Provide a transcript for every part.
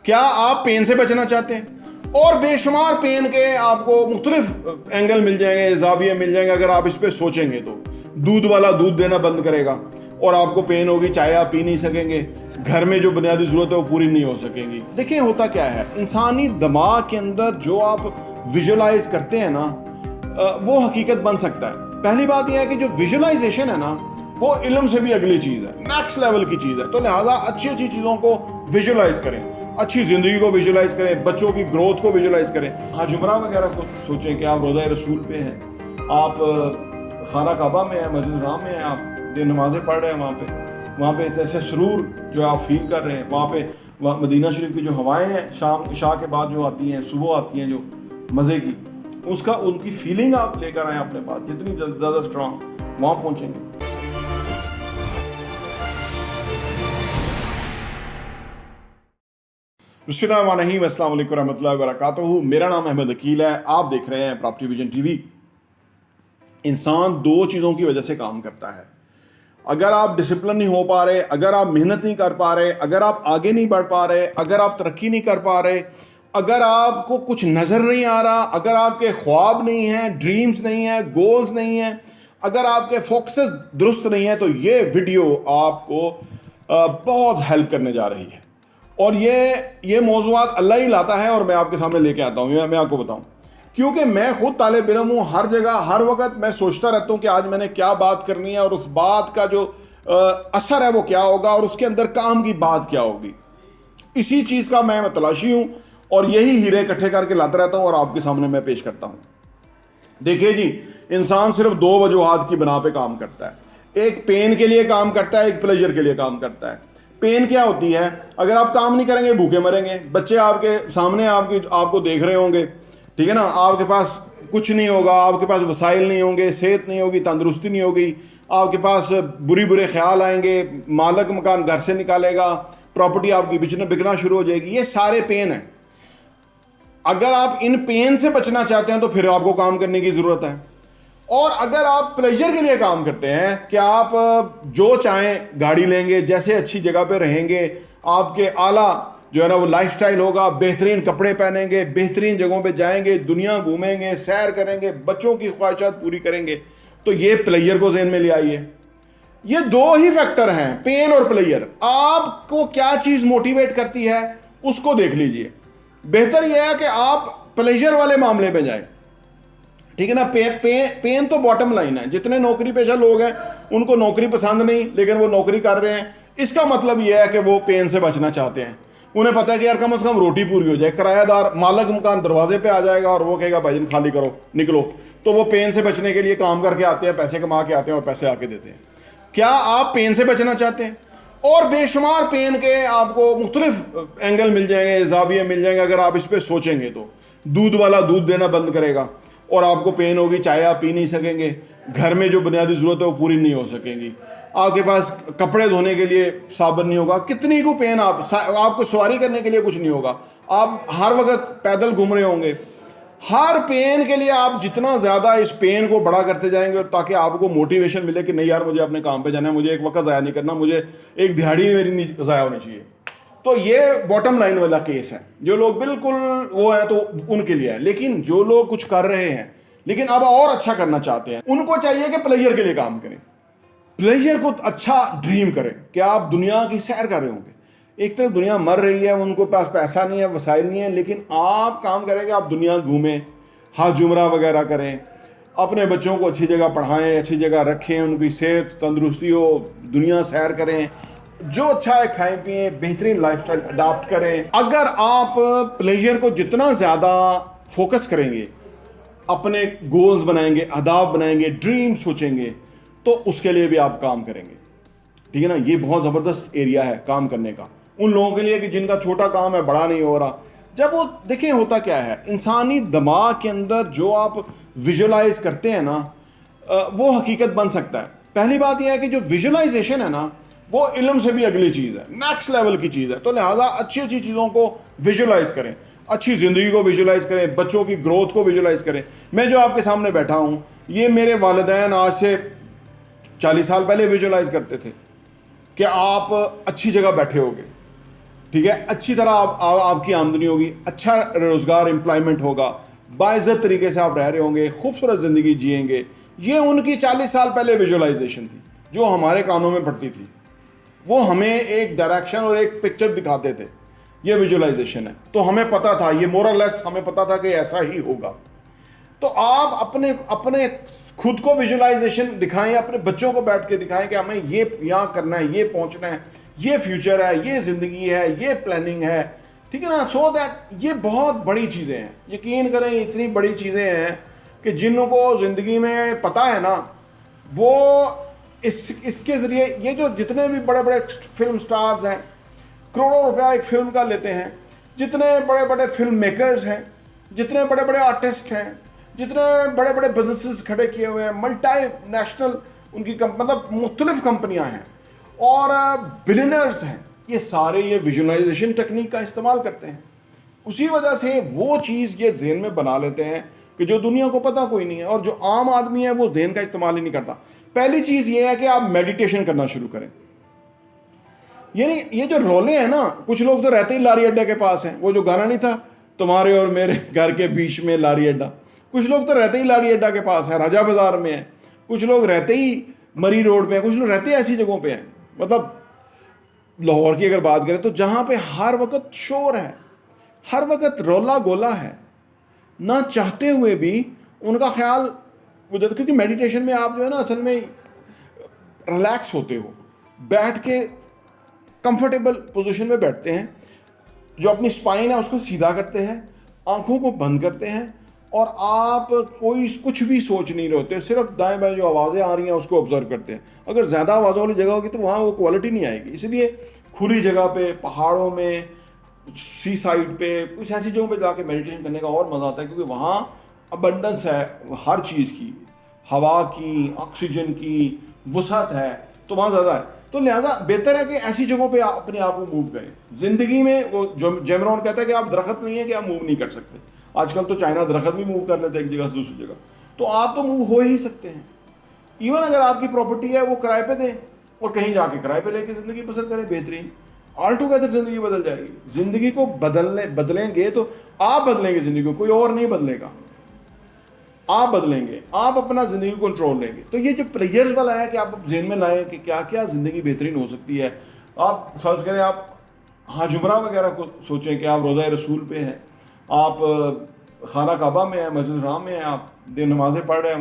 क्या आप पेन से बचना चाहते हैं? और बेशुमार पेन के आपको मुख्तलिफ एंगल मिल जाएंगे, जाविये मिल जाएंगे अगर आप इस पर सोचेंगे तो। दूध वाला दूध देना बंद करेगा और आपको पेन होगी, चाय आप पी नहीं सकेंगे, घर में जो बुनियादी जरूरत है वो पूरी नहीं हो सकेंगी। देखिए होता क्या है, इंसानी दिमाग के अंदर जो आप विजुलाइज करते हैं ना वो हकीकत बन सकता है। पहली बात यह है कि जो विजुलाइजेशन है ना वो इल्म से भी अगली चीज़ है, नेक्स्ट लेवल की चीज़ है। तो लिहाजा अच्छी अच्छी चीज़ों को विजुलाइज करें, अच्छी ज़िंदगी को विजुलाइज करें, बच्चों की ग्रोथ को विजुलाइज करें। हज उम्रा वगैरह को सोचें कि आप रोज़ा रसूल पे हैं, आप खाना काबा में हैं, मस्जिद हराम में हैं, आप नमाज़ें पढ़ रहे हैं, वहाँ पे ऐसे सुरूर जो आप फील कर रहे हैं। वहाँ पे मदीना शरीफ की जो हवाएं हैं शाम इशा के बाद जो आती हैं, सुबह आती हैं जो मज़े की, उसका उनकी फीलिंग आप लेकर आएँ अपने पास, जितनी ज़्यादा स्ट्रांग वहाँ पहुँचेंगे। बिस्मिल्लाहिर्रहमानिर्रहीम, अस्सलाम वालेकुम रहमतुल्लाहि व बरकातहू। मेरा नाम अहमद अकील है, आप देख रहे हैं प्रॉपर्टी विजन टीवी। इंसान दो चीज़ों की वजह से काम करता है। अगर आप डिसिप्लिन नहीं हो पा रहे, अगर आप मेहनत नहीं कर पा रहे, अगर आप आगे नहीं बढ़ पा रहे, अगर आप तरक्की नहीं कर पा रहे, अगर आपको कुछ नज़र नहीं आ रहा, अगर आपके ख्वाब नहीं हैं, ड्रीम्स नहीं हैं, गोल्स नहीं हैं, अगर आपके फोकसेस दुरुस्त नहीं है, तो ये वीडियो आपको बहुत हेल्प करने जा रही है। और ये मौज़ूआत अल्लाह ही लाता है और मैं आपके सामने लेके आता हूँ। मैं आपको बताऊँ, क्योंकि मैं खुद तालिब इल्म हूँ। हर जगह हर वक्त मैं सोचता रहता हूँ कि आज मैंने क्या बात करनी है और उस बात का जो असर है वो क्या होगा और उसके अंदर काम की बात क्या होगी। इसी चीज़ का मैं तलाशी हूँ और यही हीरे इकट्ठे करके लाता रहता हूँ और आपके सामने मैं पेश करता हूँ। देखिए जी, इंसान सिर्फ दो वजूहात की बना पे काम करता है। एक पेन के लिए काम करता है, एक प्लेजर के लिए काम करता है। पेन क्या होती है? अगर आप काम नहीं करेंगे भूखे मरेंगे। बच्चे आपके सामने आपको देख रहे होंगे, ठीक है ना, आपके पास कुछ नहीं होगा, आपके पास वसाइल नहीं होंगे, सेहत नहीं होगी, तंदुरुस्ती नहीं होगी, आपके पास बुरे ख्याल आएंगे, मालिक मकान घर से निकालेगा, प्रॉपर्टी आपकी बिकना शुरू हो जाएगी। ये सारे पेन हैं। अगर आप इन पेन से बचना चाहते हैं तो फिर आपको काम करने की ज़रूरत है। और अगर आप प्लेजर के लिए काम करते हैं कि आप जो चाहें गाड़ी लेंगे, जैसे अच्छी जगह पे रहेंगे, आपके आला जो है ना वो लाइफस्टाइल होगा, बेहतरीन कपड़े पहनेंगे, बेहतरीन जगहों पे जाएंगे, दुनिया घूमेंगे, सैर करेंगे, बच्चों की ख्वाहिशात पूरी करेंगे, तो ये प्लेजर को ज़हन में ले आइए। ये दो ही फैक्टर हैं, पेन और प्लेजर। आपको क्या चीज़ मोटिवेट करती है उसको देख लीजिए। बेहतर यह है कि आप प्लेजर वाले मामले में जाएं, ठीक है ना। पेन तो बॉटम लाइन है। जितने नौकरी पेशा लोग हैं उनको नौकरी पसंद नहीं, लेकिन वो नौकरी कर रहे हैं। इसका मतलब यह है कि वो पेन से बचना चाहते हैं। उन्हें पता है कि यार कम से कम रोटी पूरी हो जाए। किराएदार मालिक मकान दरवाजे पे आ जाएगा और वो कहेगा भाईजान खाली करो, निकलो। तो वो पेन से बचने के लिए काम करके आते हैं, पैसे कमा के आते हैं और पैसे आके देते हैं। क्या आप पेन से बचना चाहते हैं? और बेशुमार पेन के आपको मुख्तलिफ एंगल मिल जाएंगे, जाविये मिल जाएंगे अगर आप इस पर सोचेंगे तो। दूध वाला दूध देना बंद करेगा और आपको पेन होगी, चाय आप पी नहीं सकेंगे, घर में जो बुनियादी ज़रूरत है वो पूरी नहीं हो सकेंगी, आपके पास कपड़े धोने के लिए साबुन नहीं होगा, कितनी को पेन, आपको सवारी करने के लिए कुछ नहीं होगा, आप हर वक्त पैदल घूम रहे होंगे। हर पेन के लिए आप जितना ज़्यादा इस पेन को बड़ा करते जाएंगे ताकि आपको मोटिवेशन मिले कि नहीं यार मुझे अपने काम पे जाना है, मुझे एक वक्त ज़ाया नहीं करना, मुझे एक दिहाड़ी मेरी नहीं ज़ाया होनी चाहिए। तो ये बॉटम लाइन वाला केस है। जो लोग बिल्कुल वो है तो उनके लिए है। लेकिन जो लोग कुछ कर रहे हैं लेकिन अब और अच्छा करना चाहते हैं, उनको चाहिए कि प्लेजर के लिए काम करें, प्लेजर को अच्छा ड्रीम करें कि आप दुनिया की सैर कर रहे होंगे। एक तरफ दुनिया मर रही है, उनको पास पैसा नहीं है, वसाइल नहीं है, लेकिन आप काम करेंगे, आप दुनिया घूमें, हज उम्रा वगैरह करें, अपने बच्चों को अच्छी जगह पढ़ाएं, अच्छी जगह रखें, उनकी सेहत तंदुरुस्ती हो, दुनिया सैर करें, जो अच्छा है खाएं पिए, बेहतरीन लाइफस्टाइल अडॉप्ट करें। अगर आप प्लेजर को जितना ज़्यादा फोकस करेंगे, अपने गोल्स बनाएंगे, अहदाफ बनाएंगे, ड्रीम सोचेंगे, तो उसके लिए भी आप काम करेंगे, ठीक है ना। ये बहुत ज़बरदस्त एरिया है काम करने का उन लोगों के लिए कि जिनका छोटा काम है, बड़ा नहीं हो रहा। जब वो देखें होता क्या है, इंसानी दिमाग के अंदर जो आप विजुलाइज करते हैं ना वो हकीकत बन सकता है। पहली बात यह है कि जो विजुलाइजेशन है ना वो इल्म से भी अगली चीज़ है, नेक्स्ट लेवल की चीज़ है। तो लिहाजा अच्छी अच्छी चीज़ों को विजुलाइज करें, अच्छी ज़िंदगी को विजुलाइज करें, बच्चों की ग्रोथ को विजुलाइज करें। मैं जो आपके सामने बैठा हूँ, ये मेरे वालिदैन आज से 40 साल पहले विजुलाइज करते थे कि आप अच्छी जगह बैठे होगे, ठीक है, अच्छी तरह आपकी आमदनी होगी, अच्छा रोजगार एम्प्लॉयमेंट होगा, बाइज्जत तरीके से आप रह रहे होंगे, खूबसूरत ज़िंदगी जिएंगे। ये उनकी 40 साल पहले विजुअलाइजेशन थी जो हमारे कानों में पड़ती थी। वो हमें एक डायरेक्शन और एक पिक्चर दिखाते थे, ये विजुअलाइजेशन है, तो हमें पता था, ये मोरलेस हमें पता था कि ऐसा ही होगा। तो आप अपने अपने खुद को विजुअलाइजेशन दिखाएं, अपने बच्चों को बैठ के दिखाएं कि हमें ये यहाँ करना है, ये पहुंचना है, ये फ्यूचर है, ये जिंदगी है, ये प्लानिंग है, ठीक है ना। सो दैट ये बहुत बड़ी चीज़ें हैं, यकीन करें इतनी बड़ी चीज़ें हैं कि जिनको ज़िंदगी में पता है ना, वो इसके ज़रिए ये जो जितने भी बड़े बड़े फिल्म स्टार्स हैं, करोड़ों रुपया एक फिल्म का लेते हैं, जितने बड़े बड़े फिल्म मेकर्स हैं, जितने बड़े बड़े आर्टिस्ट हैं, जितने बड़े बड़े बिजनेसेस खड़े किए हुए हैं, मल्टी नेशनल उनकी मतलब मुख्तलिफ कंपनियां हैं और बिलियनर्स हैं, ये सारे ये विजुअलाइजेशन टेक्निक का इस्तेमाल करते हैं। उसी वजह से वो चीज़ ये ज़हन में बना लेते हैं कि जो दुनिया को पता कोई नहीं है, और जो आम आदमी है वो ज़हन का इस्तेमाल ही नहीं करता। पहली चीज़ ये है कि आप मेडिटेशन करना शुरू करें। यानी ये जो रोले हैं ना, कुछ लोग तो रहते ही लारी अड्डे के पास हैं, वो जो गाना नहीं था, तुम्हारे और मेरे घर के बीच में लारी अड्डा, कुछ लोग तो रहते ही लारी अड्डा के पास है, राजा बाजार में है, कुछ लोग रहते ही मरी रोड पे हैं, कुछ लोग रहते ही ऐसी जगहों पे हैं। मतलब लाहौर की अगर बात करें तो जहाँ पे हर वक्त शोर है, हर वक्त रोला गोला है, ना चाहते हुए भी उनका ख्याल हो जाता, क्योंकि मेडिटेशन में आप जो है ना असल में रिलैक्स होते हो, बैठ के कंफर्टेबल पोजीशन में बैठते हैं, जो अपनी स्पाइन है उसको सीधा करते हैं, आंखों को बंद करते हैं और आप कुछ भी सोच नहीं रहे होते, सिर्फ दाएं बाएं जो आवाज़ें आ रही हैं उसको ऑब्जर्व करते हैं। अगर ज़्यादा आवाज़ों वाली जगह होगी तो वहाँ वो क्वालिटी नहीं आएगी, इसलिए खुली जगह पे, पहाड़ों में, सी साइड पे, कुछ ऐसी जगहों पे जाके मेडिटेशन करने का और मज़ा आता है, क्योंकि वहाँ अबंडेंस है हर चीज़ की, हवा की, ऑक्सीजन की वसअत है, तो वहाँ ज़्यादा है। तो लिहाजा बेहतर है कि ऐसी जगहों पे आप अपने आप को मूव करें। ज़िंदगी में वो जो जेमरॉन कहता है कि आप दरख्त नहीं है कि आप मूव नहीं कर सकते। आजकल तो चाइना दरख्त भी मूव कर लेते हैं एक जगह से दूसरी जगह, तो आप तो मूव हो ही सकते हैं। इवन अगर आपकी प्रॉपर्टी है वो किराए पे दें और कहीं जाके किराए पे लेके ज़िंदगी बसर करें, बेहतरीन, ऑल टुगेदर ज़िंदगी बदल जाएगी। ज़िंदगी को बदलेंगे तो आप बदलेंगे, ज़िंदगी को कोई और नहीं बदलेगा, आप बदलेंगे, आप अपना ज़िंदगी को कंट्रोल लेंगे। तो ये जो प्लेयर्स वाला है कि आप जेन में लाएं कि क्या क्या ज़िंदगी बेहतरीन हो सकती है। आप फर्ज करें आप हाजुमरा वगैरह को सोचें कि आप रोज़ा रसूल पे हैं, आप खाना काबा में हैं, मस्जिद हराम में हैं, आप दिन नमाज़ें पढ़ रहे हैं,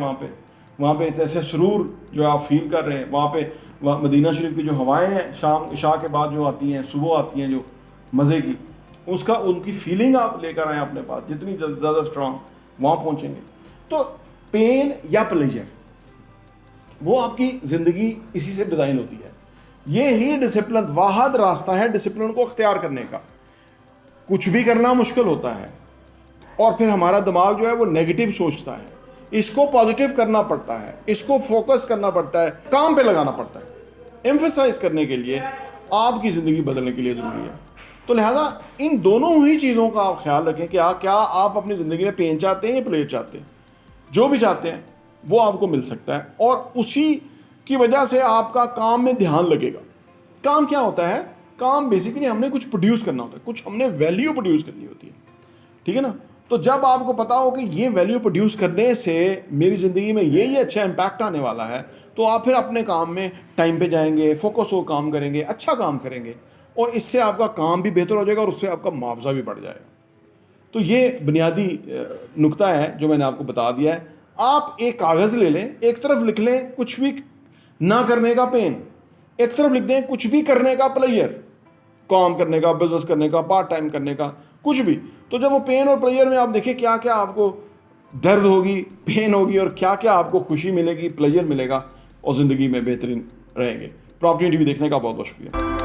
वहाँ पे ऐसे सुरूर जो आप फील कर रहे हैं, वहाँ पे मदीना शरीफ की जो हवाएं हैं शाम इशा के बाद जो आती हैं, सुबह आती हैं जो मज़े की, उसका उनकी फीलिंग आप लेकर आएँ अपने पास, जितनी ज़्यादा स्ट्रांग वहाँ पहुँचेंगे। तो पेन या प्लेजर, वो आपकी ज़िंदगी इसी से डिज़ाइन होती है। ये ही डिसिप्लिन वाहिद रास्ता है डिसिप्लिन को अख्तियार करने का। कुछ भी करना मुश्किल होता है और फिर हमारा दिमाग जो है वो नेगेटिव सोचता है, इसको पॉजिटिव करना पड़ता है, इसको फोकस करना पड़ता है, काम पे लगाना पड़ता है। एम्फेसाइज करने के लिए, आपकी ज़िंदगी बदलने के लिए ज़रूरी है। तो लिहाजा इन दोनों ही चीज़ों का आप ख्याल रखें कि क्या आप अपनी ज़िंदगी में पेन चाहते हैं या प्लेजर चाहते हैं। जो भी चाहते हैं वो आपको मिल सकता है और उसी की वजह से आपका काम में ध्यान लगेगा। काम क्या होता है? काम बेसिकली हमने कुछ प्रोड्यूस करना होता है, कुछ हमने वैल्यू प्रोड्यूस करनी होती है, ठीक है ना। तो जब आपको पता हो कि ये वैल्यू प्रोड्यूस करने से मेरी ज़िंदगी में ये अच्छा इम्पैक्ट आने वाला है, तो आप फिर अपने काम में टाइम पे जाएंगे, फोकस हो काम करेंगे, अच्छा काम करेंगे और इससे आपका काम भी बेहतर हो जाएगा और उससे आपका मुआवजा भी बढ़ जाएगा। तो ये बुनियादी नुक्ता है जो मैंने आपको बता दिया है। आप एक कागज़ ले लें, एक तरफ लिख लें कुछ भी ना करने का पेन, एक तरफ लिख दें कुछ भी करने का प्लेयर, काम करने का, बिजनेस करने का, पार्ट टाइम करने का, कुछ भी। तो जब वो पेन और प्लेयर में आप देखें क्या क्या आपको दर्द होगी, पेन होगी और क्या क्या आपको खुशी मिलेगी, प्लेजर मिलेगा और ज़िंदगी में बेहतरीन रहेंगे। प्रॉपर्टी टीवी देखने का बहुत बहुत शुक्रिया।